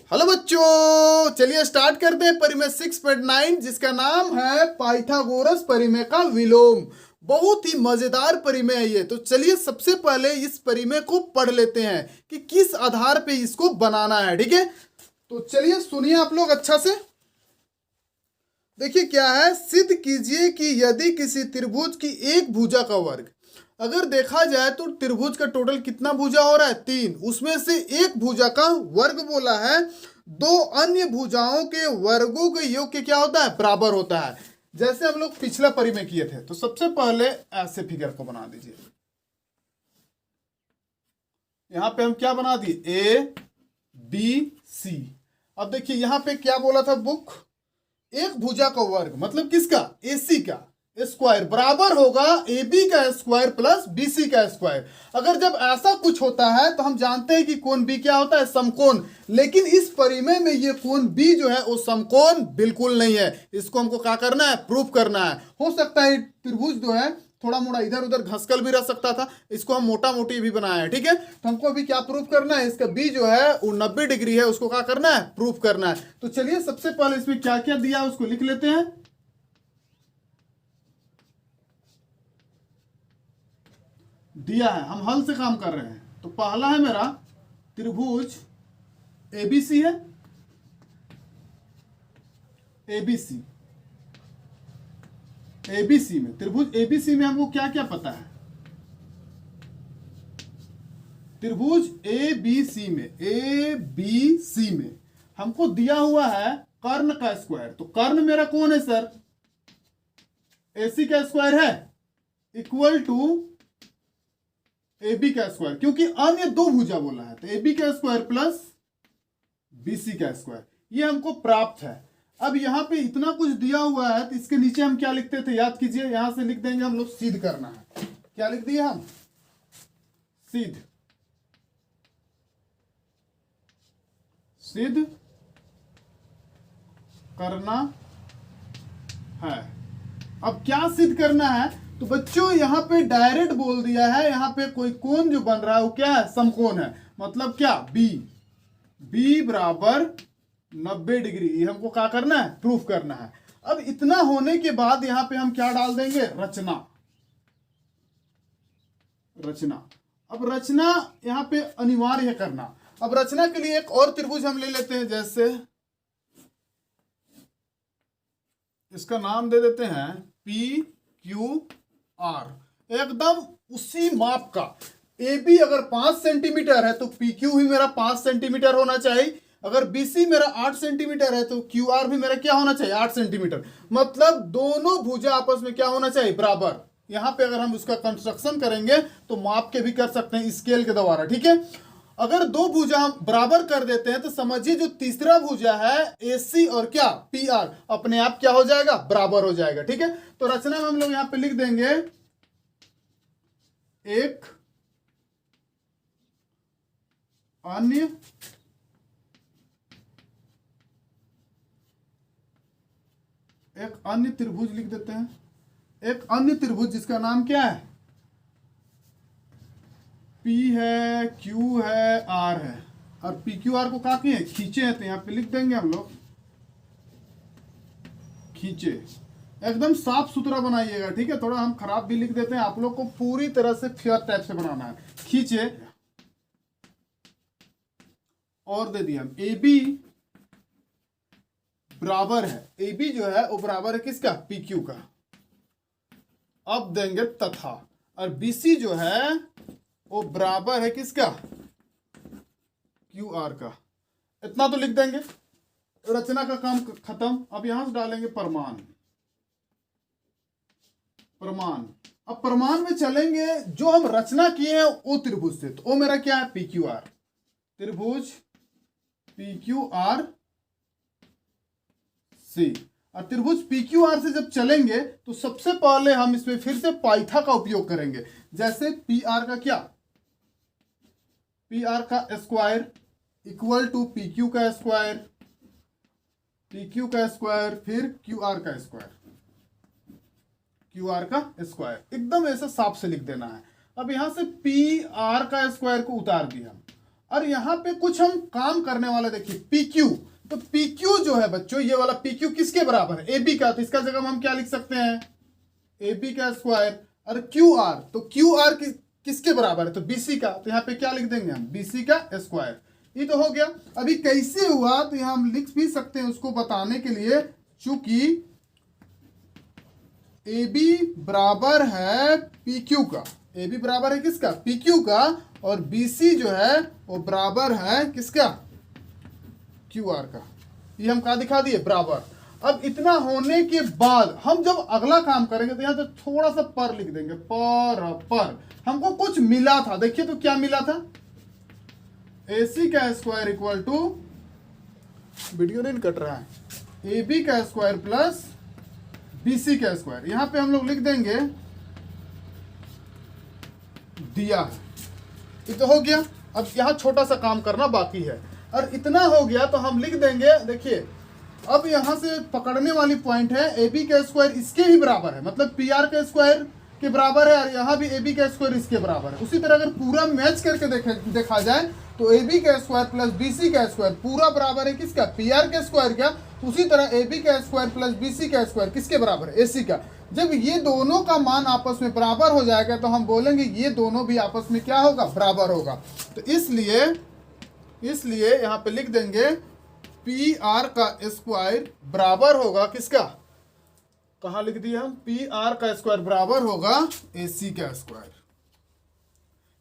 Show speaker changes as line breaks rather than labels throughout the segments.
Hello बच्चों, चलिए start करते हैं परिमेय 6.9 जिसका नाम है पाइथागोरस परिमेय का विलोम। बहुत ही मजेदार परिमेय है ये। तो चलिए सबसे पहले इस परिमेय को पढ़ लेते हैं कि किस आधार पे इसको बनाना है। ठीक है, तो चलिए सुनिए आप लोग अच्छा से। देखिए क्या है, सिद्ध कीजिए कि यदि किसी त्रिभुज की एक भुजा का वर्ग, अगर देखा जाए तो त्रिभुज का टोटल कितना भुजा हो रहा है, 3, उसमें से एक भुजा का वर्ग बोला है, दो अन्य भुजाओं के वर्गों के योग के क्या होता है, बराबर होता है। जैसे हम लोग पिछला परिमेय किए थे, तो सबसे पहले ऐसे फिगर को बना दीजिए। यहां पे हम क्या बना दिए, ए बी सी। अब देखिए यहां पे क्या बोला था बुक, एक भुजा का वर्ग मतलब किसका, एसी का स्क्वायर बराबर होगा ए बी का स्क्वायर प्लस बी सी का स्क्वायर। अगर जब ऐसा कुछ होता है तो हम जानते हैं कि कोण बी क्या होता है, समकोण। लेकिन इस परिमेय में ये कोण बी जो है वो समकोण बिल्कुल नहीं है। इसको हमको क्या करना है, प्रूफ करना है। हो सकता है त्रिभुज जो है थोड़ा मोड़ा इधर उधर घसकल भी रह सकता था, इसको हम मोटा मोटी भी बनाया है। ठीक है, तो हमको अभी क्या प्रूफ करना है, इसका बी जो है वो 90 डिग्री है, उसको क्या करना है, प्रूफ करना है। तो चलिए सबसे पहले इसमें क्या क्या दिया है उसको लिख लेते हैं। दिया है, हम हल से काम कर रहे हैं। तो पहला है मेरा त्रिभुज एबीसी है, एबीसी। एबीसी में, त्रिभुज एबीसी में हमको क्या क्या पता है, त्रिभुज ए बी सी में हमको दिया हुआ है कर्ण का स्क्वायर। तो कर्ण मेरा कौन है सर, एसी का स्क्वायर है इक्वल टू ए बी का स्क्वायर, क्योंकि अन्य दो भुजा बोला है। तो ए बी का स्क्वायर प्लस बी सी का स्क्वायर, ये हमको प्राप्त है। अब यहाँ पे इतना कुछ दिया हुआ है, तो इसके नीचे हम क्या लिखते थे, याद कीजिए। यहां से लिख देंगे हम लोग, सिद्ध करना है। क्या लिख दिए हम, सिद्ध, सिद्ध करना है। अब क्या सिद्ध करना है, तो बच्चों यहां पे डायरेक्ट बोल दिया है, यहां पे कोई कोण जो बन रहा है वो क्या है, समकोण है। मतलब क्या, बी, बी बराबर 90 डिग्री। ये हमको क्या करना है, प्रूफ करना है। अब इतना होने के बाद यहां पे हम क्या डाल देंगे, रचना, रचना। अब रचना यहां पे अनिवार्य है करना। अब रचना के लिए एक और त्रिभुज हम ले लेते हैं, जैसे इसका नाम दे देते हैं पी क्यू आर। एकदम उसी माप का, ए बी अगर 5 सेंटीमीटर है तो पी क्यू भी मेरा 5 सेंटीमीटर होना चाहिए। अगर बी सी मेरा 8 सेंटीमीटर है तो क्यू आर भी मेरा क्या होना चाहिए, 8 सेंटीमीटर। मतलब दोनों भुजा आपस में क्या होना चाहिए, बराबर। यहां पे अगर हम उसका कंस्ट्रक्शन करेंगे तो माप के भी कर सकते हैं स्केल के द्वारा। ठीक है, अगर दो भुजा हम बराबर कर देते हैं तो समझिए जो तीसरा भुजा है एसी और क्या पी आर अपने आप क्या हो जाएगा, बराबर हो जाएगा। ठीक है, तो रचना में हम लोग यहां पे लिख देंगे एक अन्य त्रिभुज लिख देते हैं। एक अन्य त्रिभुज जिसका नाम क्या है, P है, Q है, R है। और पी क्यू आर को क्या किए, खींचे हैं। तो यहां पे लिख देंगे हम लोग खींचे। एकदम साफ सुथरा बनाइएगा। ठीक है, थोड़ा हम खराब भी लिख देते हैं, आप लोग को पूरी तरह से फेयर टाइप से बनाना है। खींचे और दे दिया हम ए बी बराबर है, ए बी जो है वो बराबर है किसका, पी क्यू का। अब देंगे तथा, और बी सी जो है वो बराबर है किसका, क्यू आर का। इतना तो लिख देंगे, रचना का काम खत्म। अब यहां से डालेंगे प्रमाण, प्रमाण। अब प्रमाण में चलेंगे, जो हम रचना किए हैं वो त्रिभुज से, तो वो मेरा क्या है, पी क्यू आर, त्रिभुज पी क्यू आर सी। और त्रिभुज पी क्यू आर से जब चलेंगे तो सबसे पहले हम इसमें फिर से पाइथा का उपयोग करेंगे। जैसे पी आर का क्या, पी आर का square equal to P Q का स्क्वायर, पी क्यू का स्क्वायर फिर क्यू आर का स्क्वायर, क्यू आर का स्क्वायर। एकदम ऐसा साफ से लिख देना है। अब यहां से पी आर का स्क्वायर को उतार दिया, और यहाँ पे कुछ हम काम करने वाले, देखिए पी क्यू। तो पी क्यू जो है बच्चों, ये वाला पी क्यू किसके बराबर है? ए बी का। तो इसका जगह हम क्या लिख सकते हैं? ए बी का स्क्वायर। और क्यू आर, तो क्यू आर किसके बराबर है? तो बी सी का। तो यहाँ पे क्या लिख देंगे हम? बी सी का स्क्वायर। ये तो हो गया। अभी कैसे हुआ तो यहाँ हम लिख भी सकते हैं उसको बताने के लिए, चूंकि ए बी बराबर है पी क्यू का। ए बी बराबर है किसका? पी क्यू का। और बी सी जो है वो बराबर है किसका? क्यू आर का। ये हम कहा दिखा दिए बराबर। अब इतना होने के बाद हम जब अगला काम करेंगे तो यहाँ तो थोड़ा सा पर लिख देंगे। पर हमको कुछ मिला था, देखिए तो क्या मिला था? ए सी का स्क्वायर इक्वल टू, वीडियो नहीं कट रहा है, ए बी का स्क्वायर प्लस बी सी का स्क्वायर। यहां पे हम लोग लिख देंगे दिया है। ये तो हो गया। अब यहाँ छोटा सा काम करना बाकी है। और इतना हो गया तो हम लिख देंगे, देखिए अब यहां से पकड़ने वाली पॉइंट है, ए बी का स्क्वायर इसके ही बराबर है, मतलब पी आर का स्क्वायर के बराबर है। और यहाँ भी ए बी का स्क्वायर इसके बराबर है। उसी तरह अगर पूरा मैच करके देखा जाए तो ए बी का स्क्वायर प्लस बी सी का स्क्वायर पूरा बराबर है किसका? पी आर के स्क्वायर का। उसी तरह ए बी का स्क्वायर प्लस बी सी का स्क्वायर किसके बराबर है? ए सी का। जब ये दोनों का मान आपस में बराबर हो जाएगा तो हम बोलेंगे ये दोनों भी आपस में क्या होगा? बराबर होगा। तो इसलिए यहाँ पे लिख देंगे पी आर का स्क्वायर बराबर होगा किसका? कहाँ लिख दिया हम? पी आर का स्क्वायर बराबर होगा ए सी का स्क्वायर।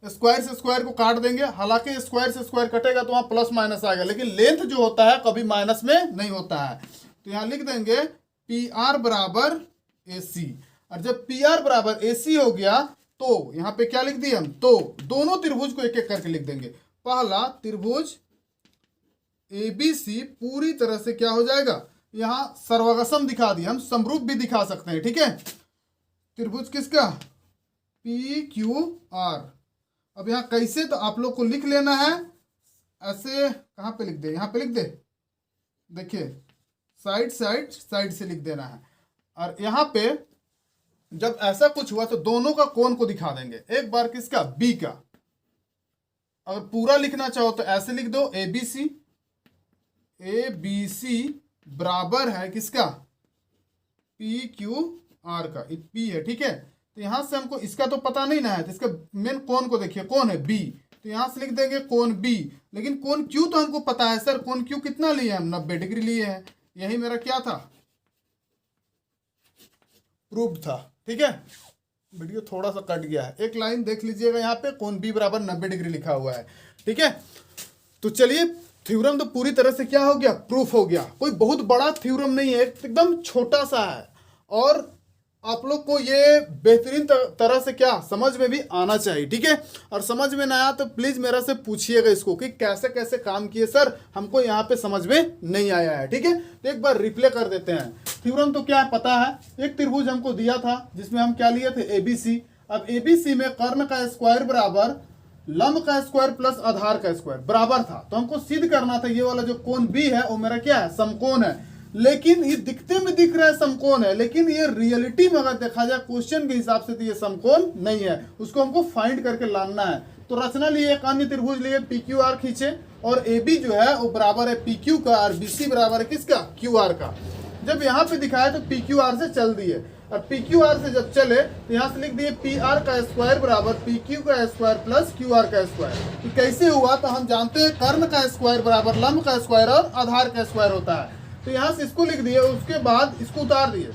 स्क्वायर से स्क्वायर को काट देंगे, हालांकि स्क्वायर से स्क्वायर कटेगा तो वहां प्लस माइनस आएगा, लेकिन लेंथ जो होता है कभी माइनस में नहीं होता है। तो यहां लिख देंगे पी आर बराबर ए सी। और जब पी आर बराबर ए सी हो गया तो यहाँ पे क्या लिख दिए हम? तो दोनों त्रिभुज को एक एक करके लिख देंगे। पहला त्रिभुज ए बी सी पूरी तरह से क्या हो जाएगा? यहां सर्वगसम दिखा दिया, हम समरूप भी दिखा सकते हैं, ठीक है? त्रिभुज किसका? P Q R. अब यहाँ कैसे, तो आप लोग को लिख लेना है ऐसे। कहाँ पे लिख दे? यहाँ पे लिख दे, देखिए साइड से लिख देना है। और यहाँ पे जब ऐसा कुछ हुआ तो दोनों का कोण को दिखा देंगे। एक बार किसका? बी का। अगर पूरा लिखना चाहो तो ऐसे लिख दो, ए बी सी बराबर है किसका? पी क्यू आर का। पी है, ठीक है? तो यहां से हमको इसका तो पता नहीं ना है, तो इसका मेन कोण को देखिए, कौन है? बी। तो यहां से लिख देंगे कोण बी। लेकिन कोण क्यू तो हमको पता है सर, कोण क्यू कितना लिए हम? 90 डिग्री लिए हैं। यही मेरा क्या था? प्रूफ था, ठीक है? वीडियो थोड़ा सा कट गया है, एक लाइन देख लीजिएगा। यहाँ पे कोण बी बराबर 90 डिग्री लिखा हुआ है, ठीक है? तो चलिए, थ्योरम तो पूरी तरह से क्या हो गया? प्रूफ हो गया। कोई बहुत बड़ा थ्योरम नहीं है, एकदम छोटा सा है। और आप लोग को ये बेहतरीन तरह से क्या समझ में भी आना चाहिए, ठीक है? और समझ में ना आया तो प्लीज मेरा से पूछिएगा इसको कि कैसे कैसे काम किए सर, हमको यहाँ पे समझ में नहीं आया है, ठीक है? तो एक बार रिप्ले कर देते हैं। थ्योरम तो क्या है पता है, एक त्रिभुज हमको दिया था जिसमें हम क्या लिए थे? एबीसी। अब एबीसी में कर्ण का स्क्वायर बराबर लंब का स्क्वायर प्लस आधार का स्क्वायर बराबर था। तो हमको सिद्ध करना था ये वाला जो कोण बी है वो मेरा क्या है? समकोण है। लेकिन ये दिखते में दिख रहा है समकोण है, लेकिन ये रियलिटी में अगर देखा जाए क्वेश्चन के हिसाब से तो ये समकोण नहीं है। उसको हमको फाइंड करके लाना है। तो रचना लिए, एक अन्य त्रिभुज लिए, पी क्यू आर खींचे और ए बी जो है वो बराबर है पी क्यू का और बी सी बराबर है किसका? क्यू आर का। जब यहाँ पे दिखाया तो पी क्यू आर से चल दिए। और पी क्यू आर से जब चले तो यहाँ से लिख दिए पी आर का स्क्वायर बराबर पी क्यू का स्क्वायर प्लस क्यू आर का स्क्वायर। तो कैसे हुआ? तो हम जानते हैं कर्ण का स्क्वायर बराबर लंब का स्क्वायर और आधार का स्क्वायर होता है। तो यहाँ से इसको लिख दिए, उसके बाद इसको उतार दिए।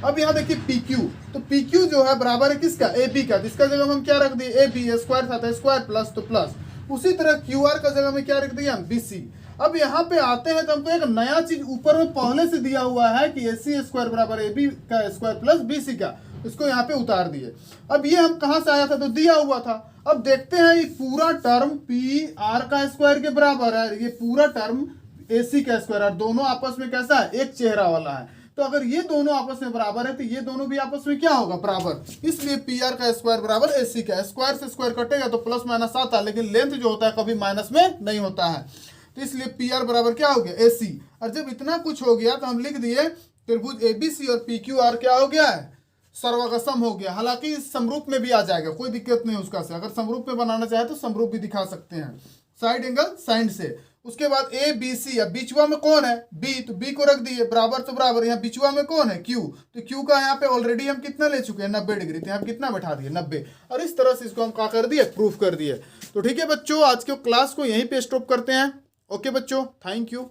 अब यहाँ देखिए पी क्यू, तो पी क्यू जो है बराबर है किसका? ए बी का। जिसका जगह हम क्या रख दिए? A B. स्क्वायर था स्क्वायर प्लस तो प्लस। उसी तरह क्यू आर का जगह में क्या रख दिया? B C. अब यहाँ पे आते हैं तो हमको एक नया चीज ऊपर में पहले से दिया हुआ है कि ए सी स्क्वायर बराबर ए बी का स्क्वायर प्लस बी सी का। इसको यहाँ पे उतार दिए। अब ये हम कहाँ से आया था? तो दिया हुआ था। अब देखते हैं ये पूरा टर्म पी आर का स्क्वायर के बराबर है, ये पूरा टर्म ए सी का स्क्वायर, और दोनों आपस में कैसा है? एक चेहरा वाला है। तो अगर ये दोनों आपस में बराबर है तो ये दोनों भी आपस में क्या होगा? बराबर। इसलिए पी आर का स्क्वायर बराबर ए सी का। स्क्वायर से स्क्वायर कटेगा तो प्लस माइनस आता है, लेकिन लेंथ जो होता है कभी माइनस में नहीं होता है। तो इसलिए पी आर बराबर क्या हो गया? ए सी। और जब इतना कुछ हो गया तो हम लिख दिए त्रिभुज ए बी सी और पी क्यू आर क्या हो गया है? सर्वगसम हो गया। हालांकि इस समरूप में भी आ जाएगा, कोई दिक्कत नहीं उसका से, अगर समरूप में बनाना चाहे तो समरूप भी दिखा सकते हैं साइड एंगल साइन से। उसके बाद ए बी सी, अब बीचवा में कौन है बी, तो बी को रख दिए बराबर तो बराबर, यहाँ बीचवा में कौन है क्यू, तो क्यू का यहाँ पे ऑलरेडी हम कितना ले चुके हैं 90 डिग्री, तो यहाँ कितना बैठा दिए 90, और इस तरह से इसको हम क्या कर दिए प्रूफ कर दिए। तो ठीक है बच्चों, आज के क्लास को यहीं पे स्टॉप करते हैं। ओके बच्चों, थैंक यू।